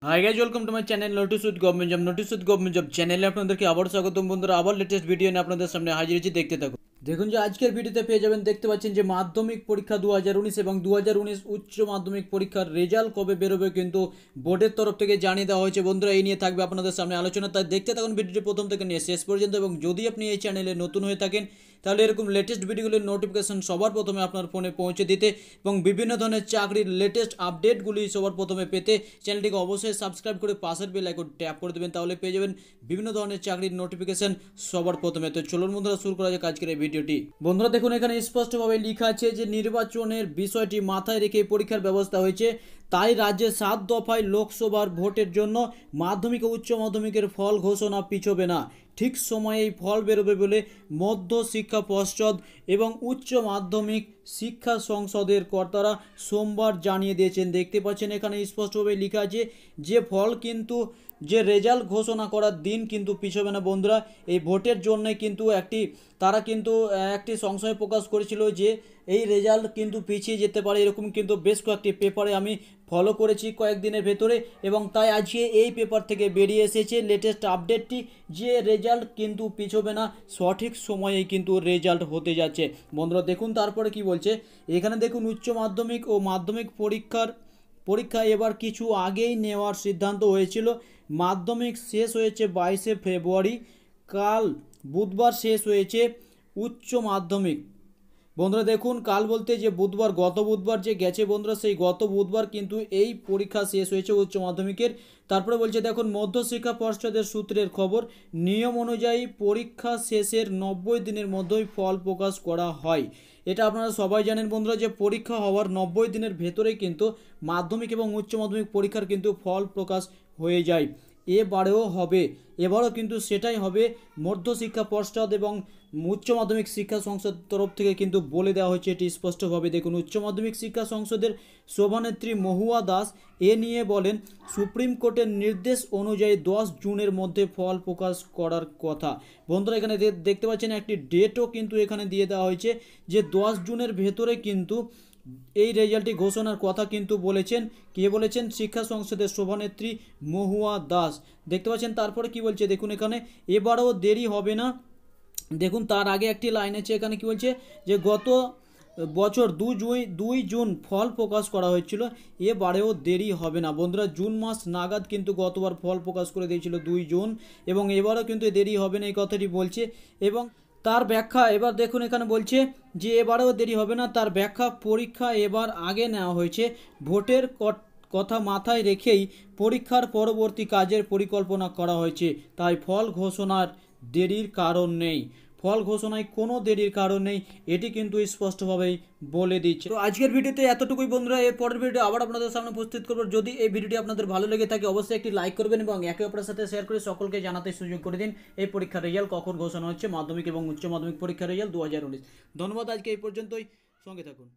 Hi guys, welcome to my channel notice with government job. Notice with government job চ্যানেলে আপনাদেরকে আবার স্বাগতম বন্ধুরা। আবার লেটেস্ট ভিডিও নিয়ে আপনাদের সামনে হাজির হয়েছি, দেখতে থাকুন। দেখুন যে আজকের ভিডিওতে পেয়ে যাবেন, দেখতে পাচ্ছেন যে মাধ্যমিক পরীক্ষা 2019 এবং 2019 উচ্চ মাধ্যমিক পরীক্ষার রেজাল্ট কবে বেরোবে কিন্তু বোর্ডের তরফ থেকে জানিয়ে দেওয়া হয়েছে। বন্ধুরা, এই নিয়ে থাকবে আপনাদের সামনে আলোচনা, তাই দেখতে থাকুন ভিডিওটি প্রথম থেকে নিয়ে শেষ পর্যন্ত। এবং যদি আপনি এই চ্যানেলে নতুন হয়ে থাকেন তাহলে এরকম লেটেস্ট ভিডিওগুলির নোটিফিকেশন সবার প্রথমে আপনার ফোনে পৌঁছে দিতে এবং বিভিন্ন ধরনের চাকরির লেটেস্ট আপডেটগুলি সবার প্রথমে পেতে চ্যানেলটিকে অবশ্যই সাবস্ক্রাইব করে পাশের বেল আইকন ট্যাপ করে দেবেন, তাহলে পেয়ে যাবেন বিভিন্ন ধরনের চাকরির নোটিফিকেশন সবার প্রথমে। তো চলুন বন্ধুরা, শুরু করা যাক আজকের এই ভিডিওটি। বন্ধুরা দেখুন, এখানে স্পষ্টভাবে লেখা আছে যে নির্বাচনের বিষয়টি মাথায় রেখে পরীক্ষার ব্যবস্থা হয়েছে, তাই রাজ্যে 7 দফায় লোকসভার ভোটের জন্য মাধ্যমিক ও উচ্চ মাধ্যমিকের ফল ঘোষণা পিছবে না। ঠিক সময়েই ফল বেরোবে বলে মধ্য শিক্ষা পর্ষদ এবং উচ্চ মাধ্যমিক শিক্ষা সংসদের কর্তারা সোমবার জানিয়ে দিয়েছেন। দেখতে পাচ্ছেন এখানে স্পষ্টভাবে লেখা আছে যে ফল কিন্তু যে রেজাল্ট ঘোষণা করার দিন কিন্তু পিছবে না। বন্ধুরা, এই ভোটের জন্য কিন্তু তারা কিন্তু একটি সংশয় প্রকাশ করেছিল যে এই রেজাল্ট কিন্তু পিছিয়ে যেতে পারে, এরকম কিন্তু বেশ কয়েকটি পেপারে আমি ফলো করেছি কয়েকদিনের ভেতরে, এবং তাই আজকে এই পেপার থেকে বেরিয়ে এসেছে লেটেস্ট আপডেটটি যে রেজাল্ট কিন্তু পিছবে না, সঠিক সময়েই কিন্তু রেজাল্ট হতে যাচ্ছে। বন্ধুরা দেখুন তারপরে কি বলছে, এখানে দেখুন উচ্চ মাধ্যমিক ও মাধ্যমিক পরীক্ষা এবার কিছু আগেই নেওয়ার সিদ্ধান্ত হয়েছিল। মাধ্যমিক শেষ হয়েছে 22শে ফেব্রুয়ারি, কাল বুধবার শেষ হয়েছে উচ্চ মাধ্যমিক। বন্ধুরা দেখুন, কাল বলতে যে বুধবার, গত বুধবার যে গেছে বন্ধুরা, সেই গত বুধবার কিন্তু এই পরীক্ষা শেষ হয়েছে উচ্চ মাধ্যমিকের। তারপরে বলছে দেখুন, মধ্যশিক্ষা পর্ষদের সূত্রের খবর, নিয়ম অনুযায়ী পরীক্ষা শেষের 90 দিনের মধ্যেই ফল প্রকাশ করা হয়। এটা আপনারা সবাই জানেন বন্ধুরা যে পরীক্ষা হওয়ার 90 দিনের ভেতরেই কিন্তু মাধ্যমিক এবং উচ্চ মাধ্যমিক পরীক্ষার কিন্তু ফল প্রকাশ হয়ে যায়। এবারও কিন্তু সেটাই হবে। মধ্যশিক্ষা পর্ষদ এবং উচ্চ মাধ্যমিক শিক্ষা সংসদ তরফ থেকে কিন্তু বলে দেওয়া হয়েছে এটি স্পষ্টভাবে। দেখুন, উচ্চ মাধ্যমিক শিক্ষা সংসদের সভানেত্রী মহুয়া দাস এ নিয়ে বলেন, সুপ্রিম কোর্টের নির্দেশ অনুযায়ী 10 জুনের মধ্যে ফল প্রকাশ করার কথা। বন্ধুরা এখানে দেখতে পাচ্ছেন একটি ডেটও কিন্তু এখানে দিয়ে দেওয়া হয়েছে যে 10 জুনের ভেতরে কিন্তু এই রেজাল্টটি ঘোষণার কথা কিন্তু বলেছেন। কে বলেছেন? শিক্ষা সংসদের সভানেত্রী মহুয়া দাস। দেখতে পাচ্ছেন তারপরে কি বলছে দেখুন, এখানে এবারও দেরি হবে না। দেখুন তার আগে একটি লাইন আছে, এখানে কি বলছে যে গত বছর 2 জুন ফল প্রকাশ করা হয়েছিল, এবারেও দেরি হবে না। বন্ধুরা, জুন মাস নাগাদ কিন্তু গতবার ফল প্রকাশ করে দিয়েছিল 2 জুন, এবং এবারও কিন্তু দেরি হবে না এই কথাটি বলছে। এবং তার ব্যাখ্যা এবার দেখুন, এখানে বলছে যে এবারেও দেরি হবে না। তার ব্যাখ্যা, পরীক্ষা এবার আগে নেওয়া হয়েছে, ভোটের কথা মাথায় রেখেই পরীক্ষার পরবর্তী কাজের পরিকল্পনা করা হয়েছে, তাই ফল ঘোষণার দেরির কারণ নেই। ফল ঘোষণায় কোনো দেরির কারণ নেই, এটি কিন্তু স্পষ্টভাবেই বলে দিচ্ছে। তো আজকের ভিডিওতে এতটুকুই বন্ধুরা, এর পরের ভিডিও আবার আপনাদের সামনে উপস্থিত করবো। যদি এই ভিডিওটি আপনাদের ভালো লেগে থাকে অবশ্যই একটি লাইক করবেন এবং একে অপরের সাথে শেয়ার করে সকলকে জানাতে সুযোগ করে দিন এই পরীক্ষার রেজাল্ট কখন ঘোষণা হচ্ছে, মাধ্যমিক এবং উচ্চ মাধ্যমিক পরীক্ষার রেজাল্ট 2019। ধন্যবাদ, আজকে এই পর্যন্তই, সঙ্গে থাকুন।